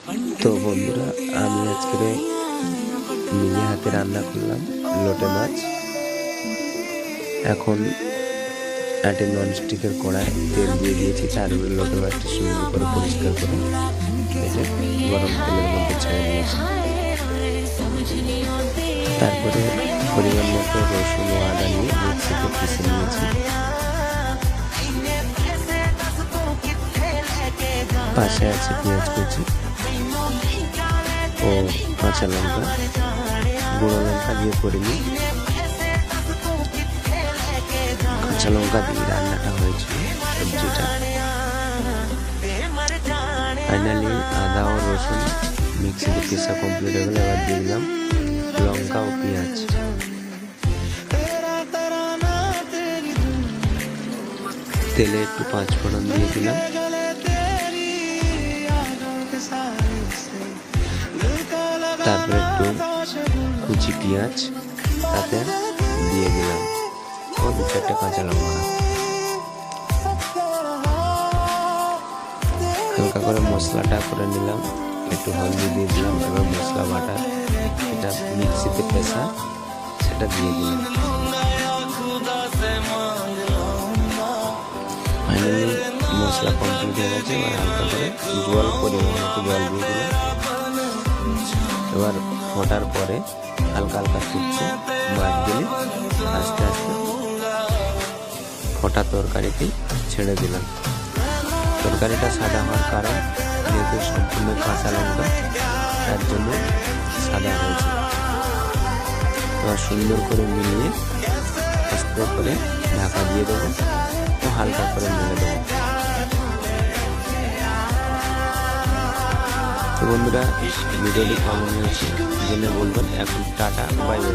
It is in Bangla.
তো বন্ধুরা, আমি আজকে নিজে হাতে রান্না করলাম লোটে মাছ। এখন একটা ননস্টিকের কড়ায় তেল দিয়ে দিয়েছি, তার উপরে লোটে মাছটি সুন্দর করে পরিষ্কার করে কেটে গরম তেলের মধ্যে ছেড়ে দিয়েছি। তারপরে পরিমাণ মতো রসুন ও আদা নিয়ে মিক্সিতে পিষে নিয়েছি। পাশে আছে পেঁয়াজ কুচি ও কাঁচা লঙ্কা, গুঁড়ো লঙ্কা দিয়ে করে নিই। কাঁচা লঙ্কা দিয়ে রান্নাটা হয়েছিল, সবজিটা। ফাইনালি আদা ও রসুন মিক্সিতে পিসা কমপ্লিট হয়ে গেলে এবার দিয়ে দিলাম লঙ্কা ও পেঁয়াজ। তেলে একটু পাঁচফোড়ন দিয়ে দিলাম। তারপরে একটু কুচি পেঁয়াজ তাতে দিয়ে দিলাম ও দু চারটে কাঁচা লঙ্কা। হালকা করে মশলাটা করে নিলাম, একটু হলদি দিয়ে দিলাম। এবার মশলা বাটা এটা মিক্সিতে পেশা সেটা দিয়ে দিলাম। ফাইনালি মশলা কমপ্লিট হয়ে গেছে। এবার হালকা করে জল পরিমাণ মতো জল দিয়ে দিলাম। এবার ফোটার পরে হালকা হালকা ফুটছে, মাছগুলি আস্তে আস্তে ফোটা তরকারিতেই ছেড়ে দিলাম। তরকারিটা সাদা হওয়ার কারণ যেহেতু সম্পূর্ণ কাঁচা লঙ্কা, তার জন্য সাদা হয়েছে। এবার সুন্দর করে মিলিয়ে আস্তে করে ঢাকা দিয়ে দেবো ও হালকা করে নেড়ে দেবো। তো বন্ধুরা, ভিডিওটি কেমন হয়েছে জেনে বলবেন। এখন টাটা, বাই বাই।